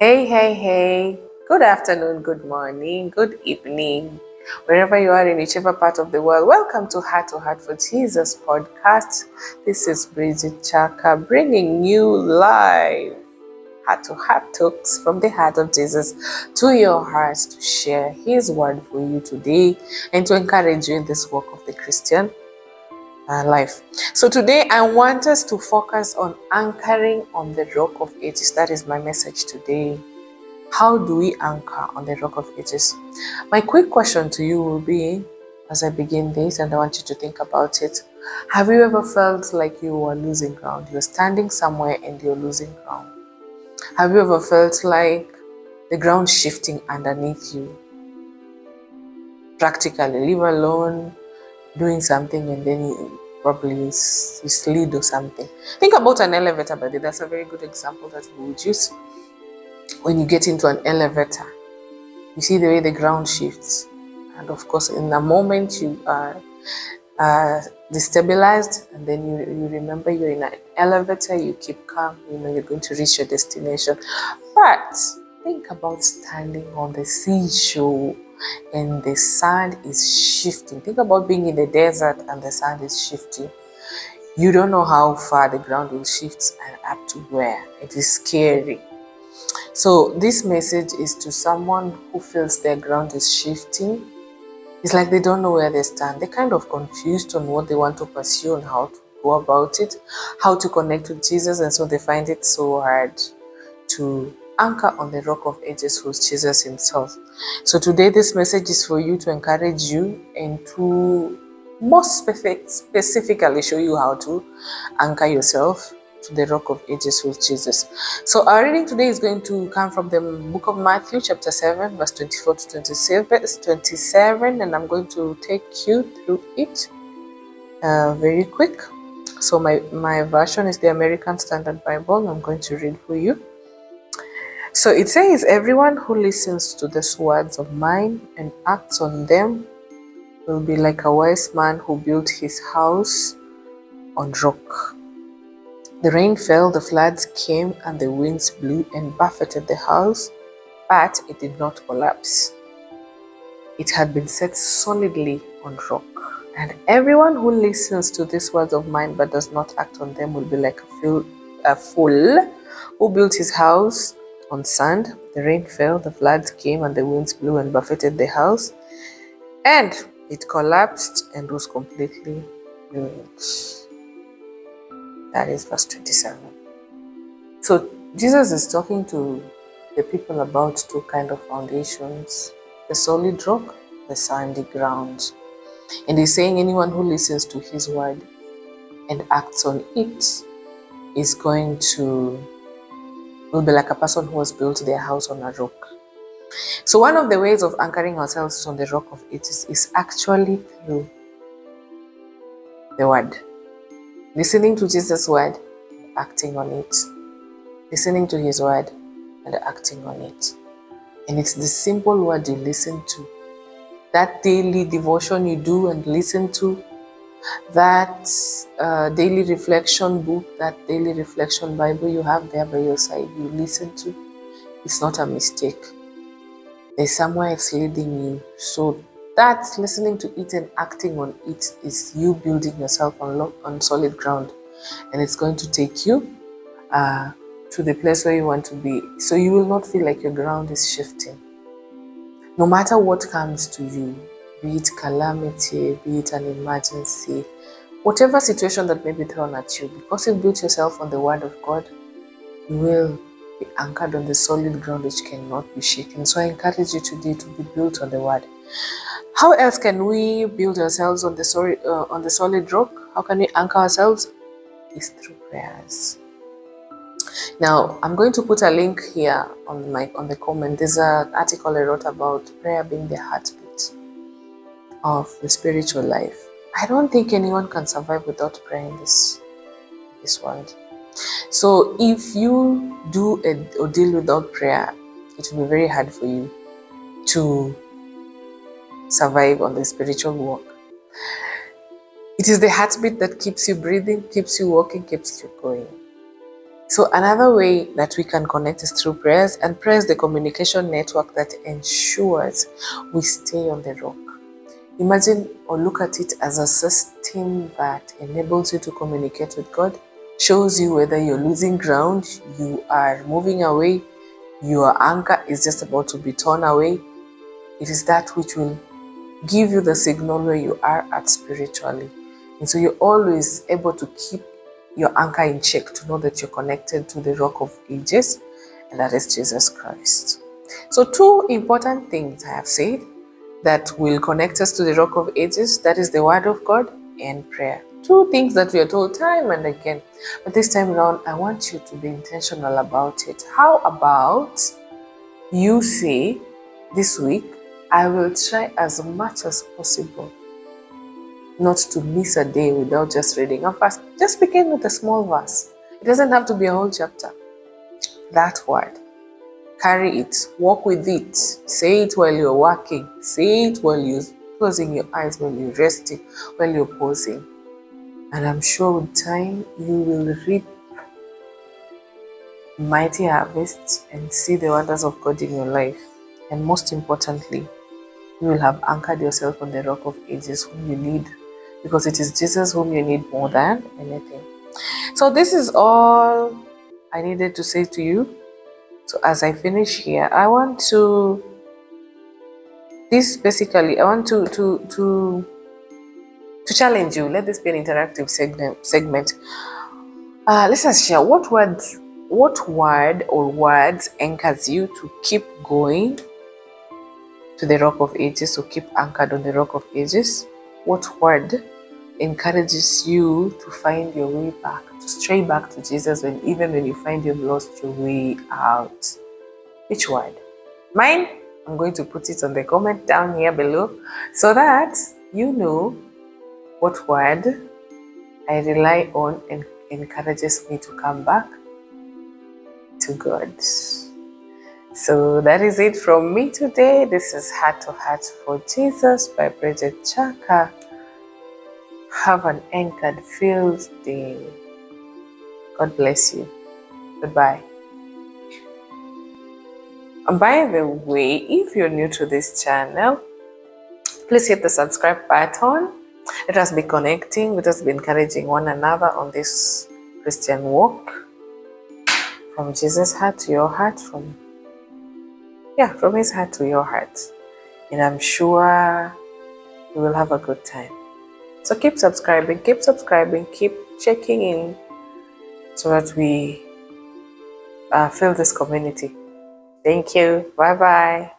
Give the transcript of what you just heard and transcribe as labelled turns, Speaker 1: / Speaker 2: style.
Speaker 1: Hey, hey, hey. Good afternoon, good morning, good evening. Wherever you are in whichever part of the world, welcome to Heart for Jesus podcast. This is Bridget Chaka bringing you live heart talks from the heart of Jesus to your heart to share his word for you today and to encourage you in this walk of the Christian life. So today I want us to focus on anchoring on the rock of ages. That is my message today. How do we anchor on the rock of ages? My quick question to you will be, as I begin this, and I want you to think about it. Have you ever felt like you are losing ground? You're standing somewhere and you're losing ground. Have you ever felt like the ground shifting underneath you? Practically, leave alone doing something and then you probably slid or something. Think about an elevator, but that's a very good example that we would use. When you get into an elevator, you see the way the ground shifts. And of course, in a moment you are destabilized, and then you remember you're in an elevator, you keep calm, you're going to reach your destination. But think about standing on the seashore and the sand is shifting. Think about being in the desert and the sand is shifting. You don't know how far the ground will shift and up to where. It is scary. So this message is to someone who feels their ground is shifting. It's like they don't know where they stand. They're kind of confused on what they want to pursue and how to go about it, how to connect with Jesus, and so they find it so hard to anchor on the rock of ages, who's Jesus himself. So today this message is for you to encourage you and to most specifically show you how to anchor yourself to the rock of ages, who's Jesus. So our reading today is going to come from the book of Matthew chapter 7 verse 24 to 27, and I'm going to take you through it very quick. So my version is the American Standard Bible. I'm going to read for you. So it says, everyone who listens to these words of mine and acts on them will be like a wise man who built his house on rock. The rain fell, the floods came, and the winds blew and buffeted the house, but it did not collapse. It had been set solidly on rock. And everyone who listens to these words of mine but does not act on them will be like a fool who built his house on sand. The rain fell, the floods came, and the winds blew and buffeted the house, and it collapsed and was completely ruined. That is verse 27. So Jesus is talking to the people about two kind of foundations: the solid rock, the sandy ground. And he's saying anyone who listens to his word and acts on it is will be like a person who has built their house on a rock. So one of the ways of anchoring ourselves on the rock of ages is actually through the word. Listening to Jesus' word, acting on it. Listening to his word and acting on it. And it's the simple word you listen to, that daily devotion you do and listen to, that daily reflection book, that daily reflection Bible you have there by your side, you listen to. It's not a mistake. There's somewhere it's leading you. So that listening to it and acting on it is you building yourself on solid ground, and it's going to take you to the place where you want to be. So you will not feel like your ground is shifting. No matter what comes to you, be it calamity, be it an emergency, whatever situation that may be thrown at you, because you've built yourself on the word of God, you will be anchored on the solid ground which cannot be shaken. So I encourage you today to be built on the word. How else can we build ourselves on the solid rock? How can we anchor ourselves? It's through prayers. Now, I'm going to put a link here on the comment. There's an article I wrote about prayer being the heartbeat of the spiritual life. I don't think anyone can survive without prayer in this world. So if you do a ordeal without prayer, it will be very hard for you to survive on the spiritual walk. It is the heartbeat that keeps you breathing, keeps you walking, keeps you going. So another way that we can connect is through prayers, and prayer is the communication network that ensures we stay on the rock. Imagine or look at it as a system that enables you to communicate with God, shows you whether you're losing ground, you are moving away, your anchor is just about to be torn away. It is that which will give you the signal where you are at spiritually. And so you're always able to keep your anchor in check, to know that you're connected to the rock of ages, and that is Jesus Christ. So 2 important things I have said that will connect us to the rock of ages, that is the word of God and prayer. 2 things that we are told time and again, but this time around I want you to be intentional about it. How about you say this week, I will try as much as possible not to miss a day without just reading a verse. Just begin with a small verse. It doesn't have to be a whole chapter. That word. Carry it. Walk with it. Say it while you're working. Say it while you're closing your eyes, while you're resting, while you're pausing. And I'm sure with time, you will reap mighty harvests and see the wonders of God in your life. And most importantly, you will have anchored yourself on the rock of ages whom you need, because it is Jesus whom you need more than anything. So this is all I needed to say to you. So as I finish here, I want to challenge you. Let this be an interactive segment. Let's just share what word or words anchors you to keep going to the rock of ages, or keep anchored on the rock of ages. What word encourages you to find your way back, to stray back to Jesus even when you find you've lost your way out? Which word? Mine, I'm going to put it on the comment down here below so that you know what word I rely on and encourages me to come back to God. So that is it from me today. This is Heart to Heart for Jesus by Bridget Chaka. Have an anchored filled day. God bless you. Goodbye. And by the way, if you're new to this channel, please hit the subscribe button. Let us be connecting. Let us be encouraging one another on this Christian walk. From Jesus' heart to your heart, from his heart to your heart. And I'm sure you will have a good time. So keep subscribing, keep checking in so that we fill this community. Thank you. Bye-bye.